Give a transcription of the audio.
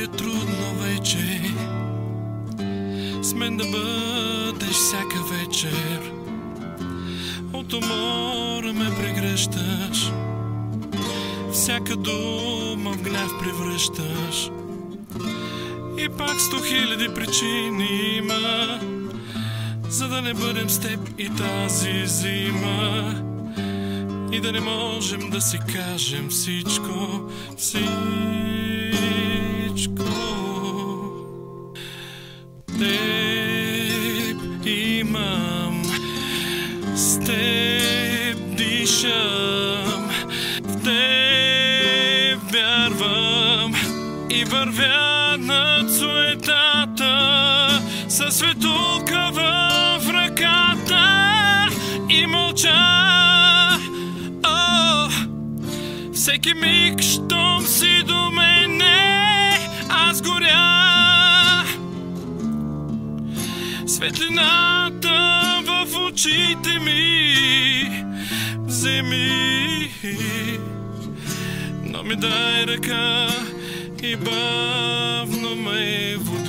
е трудно вече с мен да бъдеш всяка вечер. От умора ме прегръщаш, всяка дума в гняв превръщаш. И пак 100 000 причини има, за да не бъдем с теб и тази зима. И да не можем да си кажем всичко, всичко. Теб имам, с теб дишам, в теб вярвам и вървя над суетата със светулка в ръката и мълча. Всеки миг, щом си до мене, аз горя. Светлината в очите ми вземи, но ми дай ръка и бавно ме води.